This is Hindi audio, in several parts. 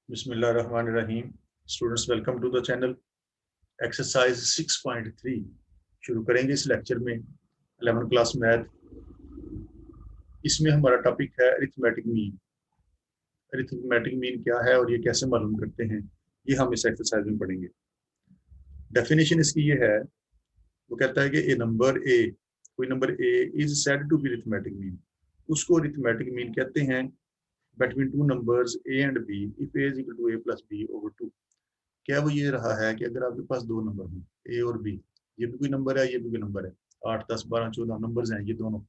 बिस्मिल्लाहिर्रहमानिर्रहीम। Students, welcome to the channel. Exercise 6.3 शुरू करेंगे इस लेक्चर में। 11th class math. इसमें हमारा टॉपिक है अरिथमेटिक मीन। अरिथमेटिक मीन क्या है और ये कैसे मालूम करते हैं, ये हम इस एक्सरसाइज में पढ़ेंगे। डेफिनेशन इसकी ये है, वो कहता है कि ए नंबर ए, कोई number A is said to be arithmetic mean. उसको अरिथमेटिक मीन कहते हैं between two numbers A and B if A is equal to A plus B over two. क्या वो ये रहा है कि अगर आपके पास दो नंबर हों, ए और बी, ये भी कोई नंबर है, ये भी कोई नंबर है, 8 10 12 14 नंबर्स हैं ये दोनों,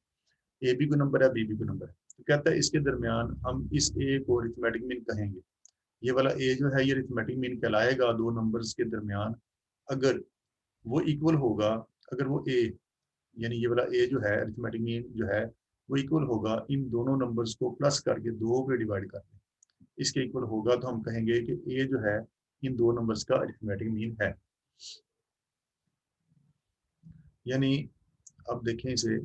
ए भी कोई नंबर है, बी भी कोई नंबर है, तो कहता है इसके दरमियान हम इस ए को अरिथमेटिक मीन कहेंगे। ये वाला ए जो है ये अरिथमेटिक मीन कहलाएगा दो नंबर्स के दरमियान अगर वो इक्वल होगा। अगर वो ए, यानी ये वाला ए जो है अरिथमेटिक मीन जो है वो इक्वल होगा इन दोनों नंबर्स को प्लस करके दो पे डिवाइड करके, इसके इक्वल होगा, तो हम कहेंगे कि ए जो है इन दो नंबर्स का अरिथमेटिक मीन है। यानी अब देखें इसे,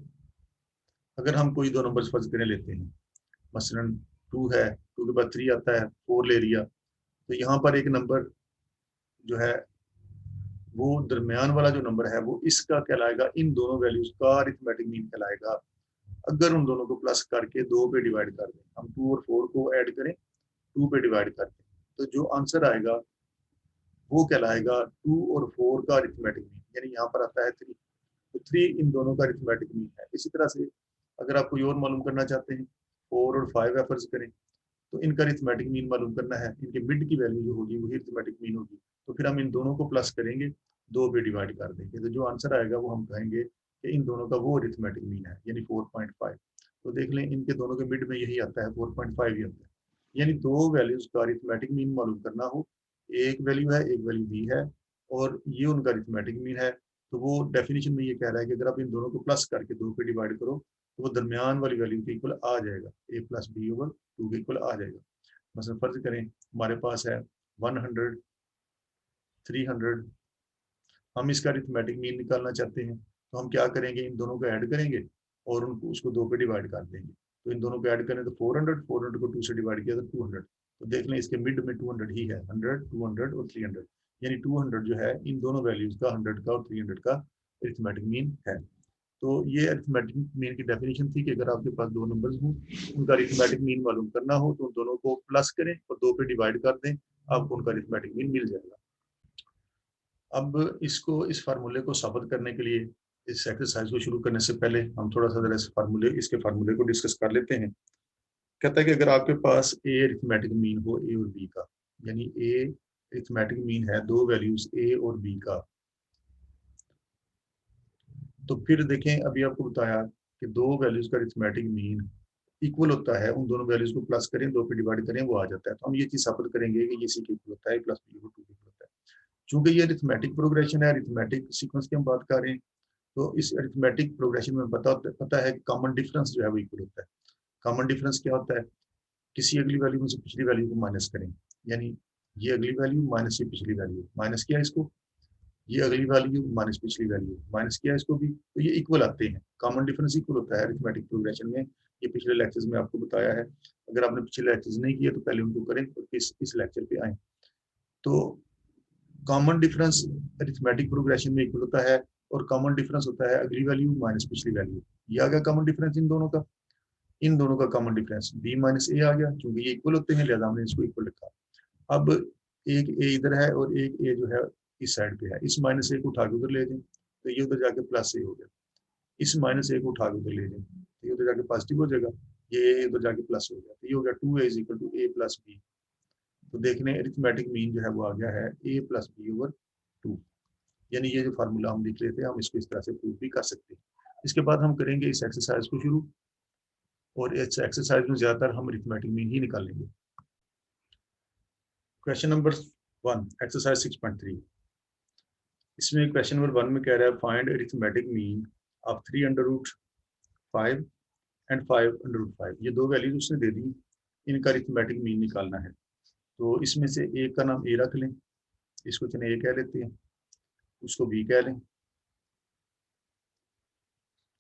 अगर हम कोई दो नंबर्स फर्ज करें लेते हैं, मसलन 2 है, 2 के बाद 3 आता है, 4 ले लिया, तो यहाँ पर एक नंबर जो है वो दरमियान वाला जो नंबर है वो इसका कहलाएगा, इन दोनों वैल्यूज का अरिथमेटिक मीन कहलाएगा अगर उन दोनों को प्लस करके दो पे डिवाइड कर दें। हम 2 और 4 को ऐड करें, 2 पे डिवाइड कर दें, तो जो आंसर आएगा वो कहलाएगा 2 और 4 का अरिथमेटिक मीन। यानी यहाँ पर आता है 3, तो 3 इन दोनों का अरिथमेटिक मीन है। इसी तरह से अगर आप कोई और मालूम करना चाहते हैं, 4 और 5 है फर्ज करें, तो इनका अरिथमेटिक मीन मालूम करना है, इनके मिड की वैल्यू जो होगी वही अरिथमेटिक मीन होगी, तो फिर हम इन दोनों को प्लस करेंगे, दो पे डिवाइड कर देंगे, तो जो आंसर आएगा वो हम कहेंगे कि इन दोनों का वो अरिथमेटिक मीन है, यानी 4.5। तो देख लें इनके दोनों के मिड में यही आता है, 4.5 ही आता है। यानी दो वैल्यूज का अरिथमेटिक मीन मालूम करना हो, एक वैल्यू है एक वैल्यू बी है और ये उनका अरिथमेटिक मीन है, तो वो डेफिनेशन में ये कह रहा है कि अगर आप इन दोनों को प्लस करके दो पे डिवाइड करो तो वो दरमियान वाली वैल्यू के इक्वल आ जाएगा, ए प्लस बी ओवर टू के इक्वल आ जाएगा। मतलब फर्ज करें हमारे पास है 100, 300, हम इसका अरिथमेटिक मीन निकालना चाहते हैं, तो हम क्या करेंगे, इन दोनों को ऐड करेंगे और उनको उसको दो पे डिवाइड कर देंगे। तो इन दोनों को ऐड करें तो 400, 400 को 2 से डिवाइड किया तो 200, तो देख लें इसके मिड में 200 ही है, 100, 200 और 300, यानी 200 जो है इन दोनों वैल्यूज का, 100 का और 300 का अरिथमेटिक मीन है। तो ये अरिथमेटिक मीन की डेफिनेशन थी कि अगर आपके पास दो नंबर्स हों, उनका अरिथमेटिक मीन मालूम करना हो तो उन दोनों को प्लस करें और दो पे डिवाइड कर दें, आपको उनका अरिथमेटिक मीन मिल जाएगा। अब इसको, इस फार्मूले को साबित करने के लिए, इस एक्सरसाइज को शुरू करने से पहले हम थोड़ा सा जरा इसके फार्मूले को डिस्कस कर लेते हैं। कहता है कि अगर आपके पास ए अरिथमेटिक मीन हो ए और बी का, यानी ए अरिथमेटिक मीन है दो वैल्यूज ए और बी का, तो फिर देखें अभी आपको बताया कि दो वैल्यूज का अरिथमेटिक मीन इक्वल होता है, उन दोनों वैल्यूज को प्लस करें, दो पे डिवाइड करें, वो आ जाता है। तो हम ये चीज साबित करेंगे कि ये सी के इक्वल होता है, प्लस बी टू के इक्वल होता है। चूंकि ये अरिथमेटिक प्रोग्रेशन है, अरिथमेटिक सीक्वेंस की हम बात कर रहे हैं, तो इस अरिथमेटिक प्रोग्रेशन में पता है कि कॉमन डिफरेंस जो है वो इक्वल होता है। कॉमन डिफरेंस क्या होता है, किसी अगली वैल्यू में से पिछली वैल्यू को माइनस करें, यानी ये अगली वैल्यू माइनस ये पिछली वैल्यू, माइनस किया इसको, ये अगली वैल्यू माइनस पिछली वैल्यू, माइनस किया इसको भी, तो ये इक्वल आते हैं। कॉमन डिफरेंस इक्वल होता है अरिथमेटिक प्रोग्रेशन में। ये पिछले लेक्चर्स में आपको बताया है, अगर आपने पिछले लेक्चर्स नहीं किए तो पहले उनको करें और इस लेक्चर पे आए। तो कॉमन डिफरेंस अरिथमेटिक प्रोग्रेशन में इक्वल होता है और कॉमन डिफरेंस होता है अगली वैल्यू माइनस पिछली वैल्यू। ये आ गया कॉमन डिफरेंस इन दोनों का। इन दोनों का कॉमन डिफरेंस बी माइनस ए आ गया, क्योंकि ये इक्वल होते हैं लिहाजा हमने इसको इक्वल लिखा। अब एक ए इधर है और एक ए जो है इस साइड पे है, इस माइनस ए को उठा के उधर ले जाएं तो ये उधर जाके प्लस ए हो गया, इस माइनस ए को उठा के उधर ले जाएं तो ये उधर जाके पॉजिटिव हो जाएगा, ये उधर जाके प्लस हो गया, तो ये हो गया 2a is equal to A plus B. तो देखने अरिथमेटिक मीन जो है वो आ गया है ए प्लस बी ओवर 2। यानी ये जो फार्मूला हम लिख लेते हैं, हम इसको इस तरह से प्रूव भी कर सकते हैं। इसके बाद हम करेंगे इस एक्सरसाइज को शुरू, और इस एक्सरसाइज में ज्यादातर हम अरिथमेटिक मीन ही निकालेंगे। Question number 1, exercise 6.3। इसमें क्वेश्चन नंबर 1 में कह रहा है find arithmetic mean of 3 under root 5 and 5 under root 5। ये दो वैल्यूज उसने दे दी, इनका अरिथमेटिक मीन निकालना है। तो इसमें से एक का नाम ए रख लें, इसको चने ए कह लेते हैं, उसको बी कह लें।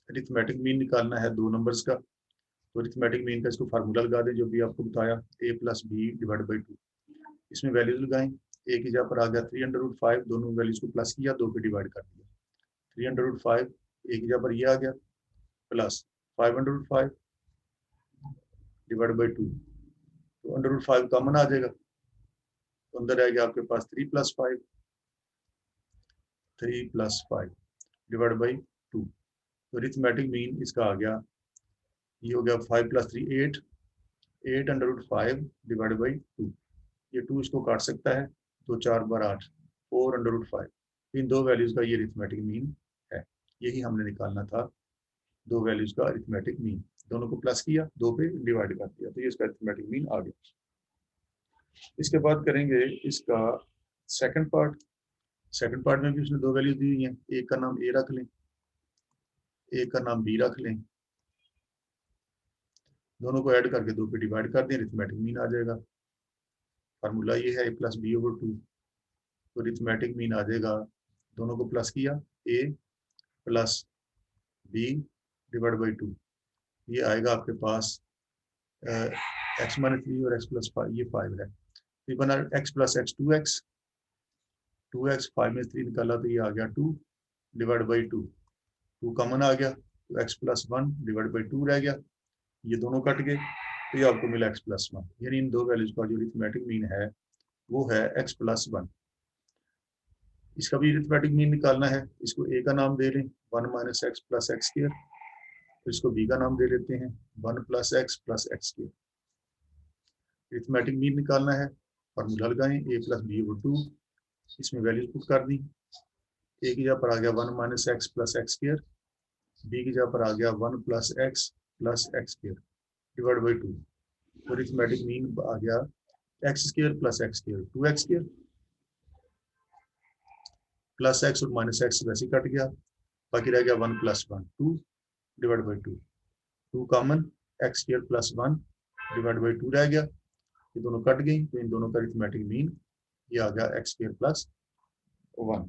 अरिथमेटिक मीन निकालना है दो नंबर्स का, तो अरिथमेटिक मीन का इसको फार्मूला लगा दें जो भी आपको बताया, ए प्लस बी डिवाइड बाई 2। इसमें वैल्यूज लगाएं, ए की जगह पर आ गया 300√5, दोनों वैल्यूज को प्लस किया, 2 पे डिवाइड कर दिया, 300√5 ए की जगह पर ये आ गया प्लस 500√5 डिवाइड बाई 2, तो √5 कॉमन आ जाएगा, तो अंदर आएगा आपके पास 3 + 5, 3 + 5 डिवाइड बाई 2, तो अरिथमेटिक मीन इसका आ गया, ये हो गया 5 + 3 8, 8 √5 डिवाइड बाई 2, ये 2 इसको काट सकता है, तो 4 बार 8, 4 √5, इन दो वैल्यूज का ये अरिथमेटिक मीन है। यही हमने निकालना था, दो वैल्यूज का अरिथमेटिक मीन, दोनों को प्लस किया, 2 पे डिवाइड कर दिया, तो ये इसका अरिथमेटिक मीन आ गया। इसके बाद करेंगे इसका सेकंड पार्ट। सेकंड पार्ट में भी उसने दो वैल्यूज दी हुई हैं, एक का नाम ए रख लें, एक का नाम बी रख लें, दोनों को ऐड करके 2 पे डिवाइड कर दें, अरिथमेटिक मीन आ जाएगा। फार्मूला ये है a + b/2, तो अरिथमेटिक मीन आ जाएगा, दोनों को प्लस किया, a + b डिवाइड बाई 2, ये आएगा आपके पास x - 3 और x + 5, ये 5 है, तो ये बना x + x 2x, 2x 5 में 3 निकाला तो ये आ गया 2 डिवाइड बाई 2, 2 कॉमन आ गया, तो x + 1 डिवाइड बाई 2 रह गया, ये दोनों कट गए, तो ये आपको मिला x + 1, यानी इन दो वैल्यूज का जो अरिथमेटिक मीन है वो है x + 1। इसका भी अरिथमेटिक मीन निकालना है, इसको a का नाम दे लें 1 - x + x², इसको b का नाम दे लेते हैं 1 + x + x²। अरिथमेटिक मीन निकालना है, फार्मूला लगाएं, a + b/2, इसमें वैल्यूज पुट कर दी, a की जगह पर आ गया 1 - x + x², b की जगह पर आ गया 1 + x + x² डिवाइड बाई 2, तो अरिथमेटिक मीन आ गया x² + x² 2x² plus x और माइनस x वैसे कट गया, बाकी रह गया 1 + 1 2 divide by 2, 2 common, x² + 1 divide by 2 रह गया, ये दोनों कट गई, तो इन दोनों का अरिथमेटिक मीन ये आ गया x² + 1।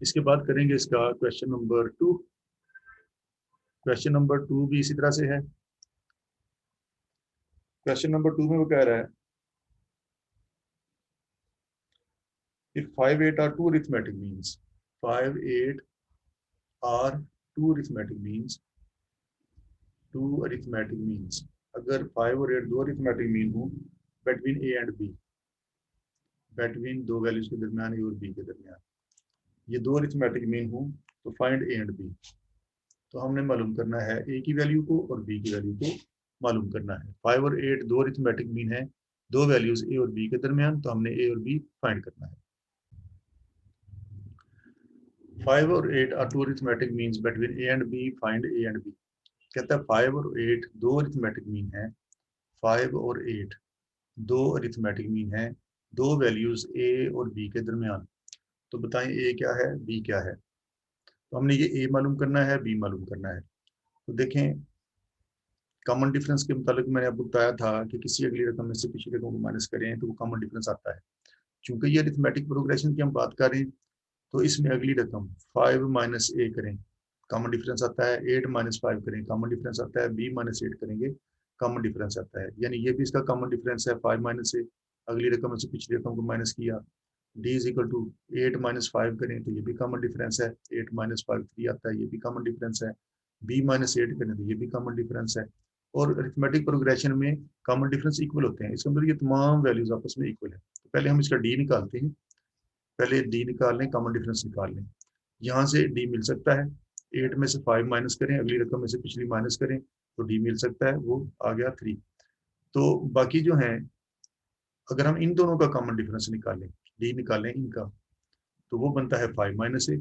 इसके बाद करेंगे इसका क्वेश्चन नंबर 2। क्वेश्चन नंबर 2 भी इसी तरह से है। क्वेश्चन नंबर 2 में वो कह रहा है, if 5 8 are two arithmetic means, 5 8 are two arithmetic means, अगर 5 और 8 दो अरिथमेटिक मीन हो between a and b, between दो वैल्यूज के दरमियान a और b के दरमियान, ये दो अरिथमेटिक मीन हो, तो फाइंड a and b, तो हमने मालूम करना है a की वैल्यू को और b की वैल्यू को मालूम करना है। 5 और 8 दो अरिथमेटिक मीन है, दो वैल्यूज a और b के दरमियान, तो हमने a और b फाइंड करना है। 5 और 8 are two arithmetic means between a and b, find a and b। कहता है 5 और 8 दो अरिथमेटिक मीन है, 5 और 8 दो अरिथमेटिक मीन है, दो वैल्यूज a और b के दरमियान, तो बताएं a क्या है b क्या है। तो हमने ये a मालूम करना है, b मालूम करना है। तो देखें, कॉमन डिफरेंस के मुताबिक मैंने आपको बताया था कि किसी अगली रकम में से पिछली रकम को माइनस करें तो वो कॉमन डिफरेंस आता है। चूंकि ये अरिथमेटिक प्रोग्रेशन की हम बात कर रहे हैं, तो इसमें अगली रकम 5 - a करें, कॉमन डिफरेंस आता है, 8 - 5 करें, कॉमन डिफरेंस आता है, b - 8 करेंगे, कॉमन डिफरेंस आता है, यानी ये भी इसका कॉमन डिफरेंस है 5 - a, अगली रकम में से पिछली रकम को माइनस किया, d = 8 - 5 करें तो ये भी कॉमन डिफरेंस है, 8 - 5 3 आता है, ये भी कॉमन डिफरेंस है, b - 8 करें तो ये भी कॉमन डिफरेंस है। और अरिथमेटिक प्रोग्रेशन में कॉमन डिफरेंस इक्वल होते हैं, इसका मतलब ये तमाम वैल्यूज आपस में इक्वल है। तो पहले हम इसका d निकालते हैं, पहले d निकाल लें, कॉमन डिफरेंस निकाल लें, यहाँ से d मिल सकता है, 8 में से 5 माइनस करें, अगली रकम में से पिछली माइनस करें, तो d मिल सकता है, वो आ गया 3। तो बाकी जो है, अगर हम इन दोनों का कॉमन डिफरेंस निकालें, d निकालें इनका, तो वो बनता है 5 - a,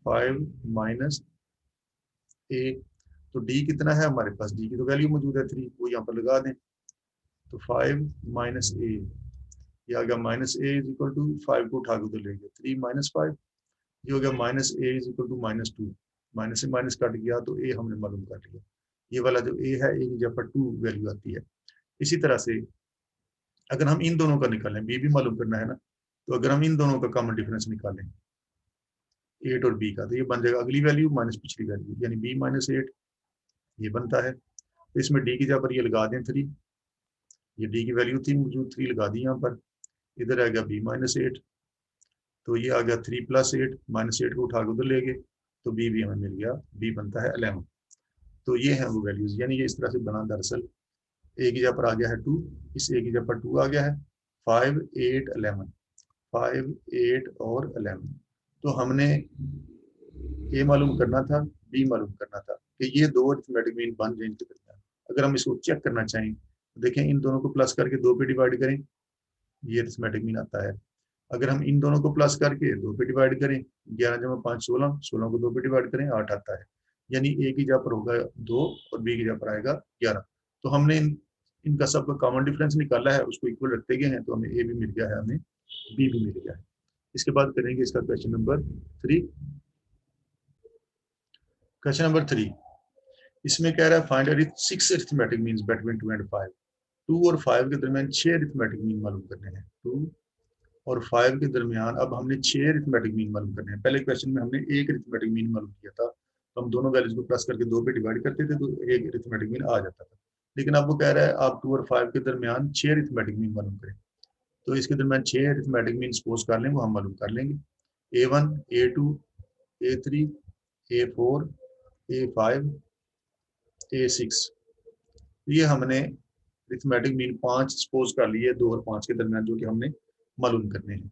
5 - a, तो d कितना है हमारे पास, d की तो वैल्यू मौजूद है 3, वो यहाँ पर लगा दें, तो 5 - a, ये आ गया -a = 5 को उठा के उधर लेंगे, 3 - 5, ये हो गया -a = -2, माइनस से माइनस कट गया, तो a हमने मालूम कर लिया, ये वाला जो a है, a की जगह पर 2 वैल्यू आती है। इसी तरह से अगर हम इन दोनों का निकालें, b भी मालूम करना है ना, तो अगर हम इन दोनों का कॉमन डिफरेंस निकालें 8 और b का, तो ये बन जाएगा अगली वैल्यू माइनस पिछली वैल्यू, यानी b - 8 ये बनता है। तो इसमें d की जगह पर ये लगा दें 3, ये डी की वैल्यू थी मौजूद, 3 लगा दी यहाँ पर। इधर आ गया बी -8, तो ये आ गया 3 + 8, -8 को उठा के उधर ले गए, तो बी भी हमें मिल गया, बी बनता है 11। तो ये है वो वैल्यूज, यानी ये इस तरह से बना। दरअसल ए की जगह पर आ गया है 2, इस ए की जगह पर 2 आ गया है, 5, 8, 11, 5, 8 और 11। तो हमने ए मालूम करना था, बी मालूम करना था कि ये दो अरिथमेटिक मीन बन जाए इनके दरमियान। अगर हम इसको चेक करना चाहें तो देखें, इन दोनों को प्लस करके 2 पे डिवाइड करें, ये अरिथमेटिक मीन आता है। अगर हम इन दोनों को प्लस करके 2 पे डिवाइड करें, 11 जमा 5 16, 16 को 2 पे डिवाइड करें 8 आता है। यानी ए की जगह पर होगा 2 और बी की जगह पर आएगा 11। तो हमने इनका सबका कॉमन डिफरेंस निकाला है, उसको इक्वल रखते गए हैं, तो हमें ए भी मिल गया है, हमें बी भी मिल गया है। इसके बाद करेंगे इसका क्वेश्चन नंबर 3। क्वेश्चन नंबर 3, इसमें कह रहा है find 6 arithmetic means between 2 and 5। 2 और 5 के दरमियान 6 अरिथमेटिक मीन मालूम करने हैं। 2 और 5 के दरमियान अब हमने 6 अरिथमेटिक मीन मालूम करने हैं। पहले क्वेश्चन में हमने एक अरिथमेटिक मीन मालूम किया था, तो हम दोनों वैल्यूज को प्लस करके 2 पे डिवाइड करते थे तो एक अरिथमेटिक मीन आ जाता था। लेकिन अब वो कह रहा है आप 2 और 5 के दरमियान 6 अरिथमेटिक मीन मालूम करें। तो इसके दरमियान 6 अरिथमेटिक मीन सपोज कर लें, वो हम मालूम कर लेंगे। A1, A2, A3, A4, A5, A6। ये हमने अरिथमेटिक मीन 5 सपोज कर लिए 2 और 5 के दरमियान, जो कि हमने मालूम करने हैं।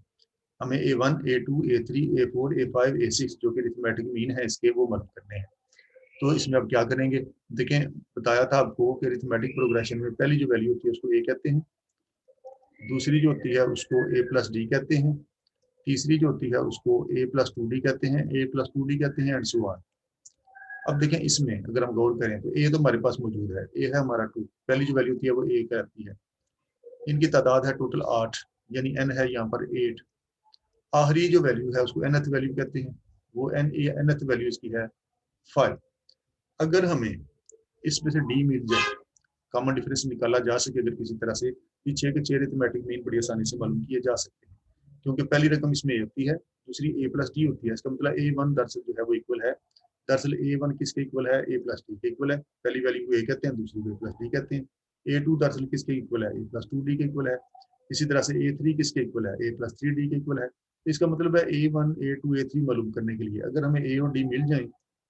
हमें A1, A2, A3, A4, A5, A6 जो कि अरिथमेटिक मीन है इसके, वो मालूम करने हैं। तो इसमें अब क्या करेंगे, देखें बताया था आपको कि अरिथमेटिक प्रोग्रेशन में पहली जो वैल्यू होती है उसको ए कहते हैं, दूसरी जो होती है उसको A+D कहते हैं, तीसरी जो होती है उसको A+2D कहते हैं, A+2D कहते हैं, एंड सो ऑन। अब देखें इसमें अगर हम गौर करें तो ए तो हमारे पास मौजूद है, ए है हमारा 2, पहली जो वैल्यू होती है वो ए कहती है। इनकी तादाद है टोटल 8, यानी एन है यहाँ पर 8। आखिरी जो वैल्यू है उसको nth वैल्यू कहते हैं, वो nth वैल्यू इसकी है 5। अगर हमें इसमें से डी मिल जाए, कॉमन डिफरेंस निकाला जा सके अगर किसी तरह से, पीछे के 6 अरिथमेटिक मीन बड़ी आसानी से मालूम किए जा सकते हैं, क्योंकि पहली रकम इसमें ए होती है, दूसरी A+D होती है। इसका मतलब A1 दरअसल जो है वो इक्वल है, दरअसल A1 किसके इक्वल है, A+D के इक्वल है। पहली वैल्यू को ए कहते हैं, दूसरी को A+D कहते हैं। A2 दरअसल किसके इक्वल है, A+2D के इक्वल है। इसी तरह से A3 किसके इक्वल है, A+3D के इक्वल है। तो इसका मतलब है A1, A2, A3 मालूम करने के लिए अगर हमें A और D मिल जाए,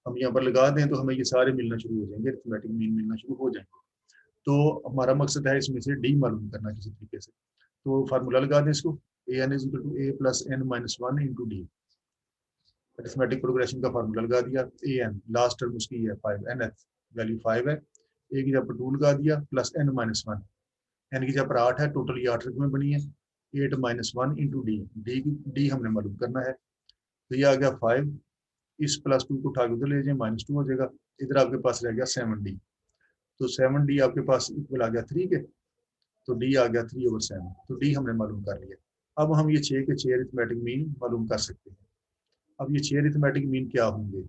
हम यहाँ पर लगा दें तो हमें ये सारे मिलना शुरू हो जाएंगे, अरिथमेटिक मीन मिलना शुरू हो जाएंगे। तो हमारा मकसद है इसमें से डी मालूम करना किसी तरीके से। तो फार्मूला लगा दें इसको, an = a+n-1 into D. Arithmetic progression का फार्मूला लगा दिया, an लास्ट टर्म उसकी है 5, nth वैल्यू 5 है, ए की जगह पर 2 लगा दिया, प्लस n-1, एन की जगह पर 8 है, टोटल ये 8 रकमें बनी है, 8 - 1 इंटू डी। डी हमने मालूम करना है। तो ये आ गया 5, इस +2 को उठा के उधर ले जाए, -2 हो जाएगा। इधर आपके पास रह गया 7D। तो 7D आपके पास इक्वल आ गया 3 के, तो डी आ गया 3/7। तो डी हमने मालूम कर लिया। अब हम ये 6 के 6 अरिथमेटिक मीन मालूम कर सकते हैं। अब ये 6 अरिथमेटिक मीन क्या होंगे,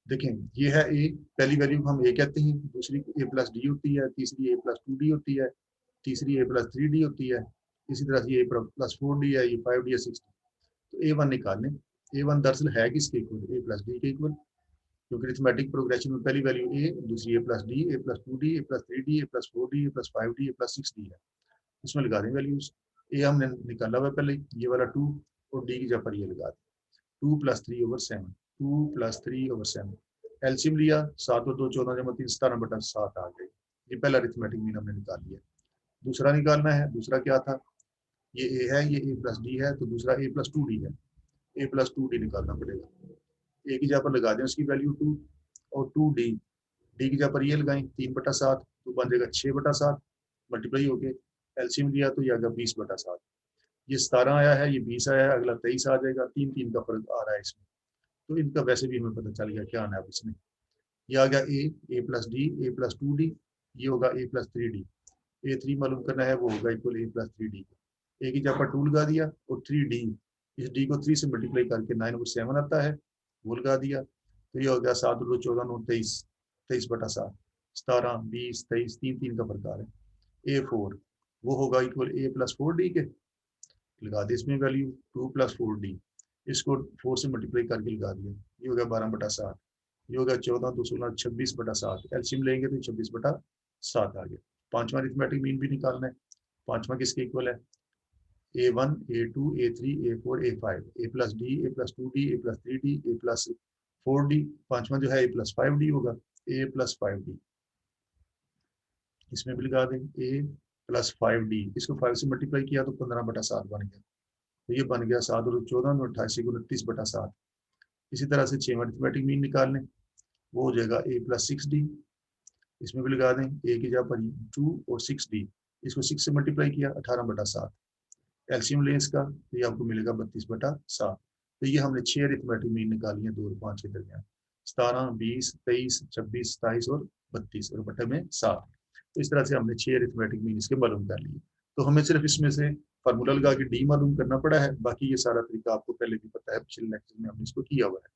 देखें ये है ए, पहली वैल्यू हम ए कहते हैं, दूसरी A+D होती है, तीसरी A+2D होती है, तीसरी A+3D होती है, इसी तरह से ये A+4D है, ये 5D है, 6D। तो A1 निकाल लें। A1 दरअसल है किसके इक्वल, A+D के इक्वल, क्योंकि अरिथमेटिक प्रोग्रेशन में पहली वैल्यू ए, दूसरी A+D, A+2D, A+3D, A+4D, A+5D, A+6D है। इसमें लगा दें वैल्यूज। ए हमने निकाला हुआ पहले, ये वाला 2, और डी की जगह पर ये लगा दें, 2 + 3/7, 2 + 3/7। एलसीएम लिया, 7 और 2 14 जमा 3 17/7 आ गई। ये पहला अरिथमेटिक मीन हमने निकाल लिया। दूसरा निकालना है, दूसरा क्या था, ये ए है, ये A+D है, तो दूसरा A+2D है, A+2D निकालना पड़ेगा। ए की जगह पर लगा दें उसकी वैल्यू 2, और 2D, डी की जगह पर ये लगाएं 3/7, तो बन जाएगा 6/7, मल्टीप्लाई हो गए। एलसीएम लिया तो ये आ गया 20/7। ये 17 आया है, ये 20 आया है, अगला 23 आ जाएगा, 3 का फर्क आ रहा है इसमें। तो इनका वैसे भी हमें पता चल गया क्या आना है अब इसमें। ये आ गया A+D, A+2D, ये होगा A+3D। A3 मालूम करना है, वो होगा इक्वल A+3D। ए की जगह पर 2 लगा दिया, और 3D, इस डी को 3 से मल्टीप्लाई करके 9/7 आता है, वो लगा दिया। तो ये हो गया 7 और 2 14 9 23, 23/7, 17 20 23, 3 का फर्क आ रहा है। A4 वो होगा इक्वल A+4D के, लगा दी इसमें वैल्यू 2 + 4D, इसको 4 से मल्टीप्लाई करके लगा दिया, ये हो गया 12/7, ये हो गया 14 2 16 26/7। एलसीएम लेंगे तो 26/7 आ गया। पांचवा अरिथमेटिक मीन भी निकालना है। पांचवा किसके इक्वल है? A1, A2, A3, A4, A5, A plus D, A plus 2D, A plus 3D, A plus 4D। पांचवा जो है A प्लस 5D होगा, A प्लस 5D। इसमें भी लगा दें A प्लस 5D, इसको 5 से मल्टीप्लाई किया तो 15/7 बन गया। तो ये बन गया 7 और 14 में 88 को 29/7। इसी तरह से 6 अरिथमेटिक मीन निकाल लें, वो हो जाएगा A प्लस 6D। इसमें भी लगा दें A की जगह पर 2 और 6D, इसको 6 से मल्टीप्लाई किया 18/7। एलसीएम लें इसका तो ये आपको मिलेगा 32/7। तो ये हमने 6 अरिथमेटिक मीन निकाली है 2 और 5 के दरमियान, 17, 20, 23, 26, 27 और 32 और बटे में 7। तो इस तरह से हमने 6 अरिथमेटिक मीन इसके मालूम कर लिए। तो हमें सिर्फ इसमें से फार्मूला लगा के डी मालूम करना पड़ा है, बाकी ये सारा तरीका आपको पहले भी पता है, पिछले लेक्चर में हमने इसको किया हुआ है।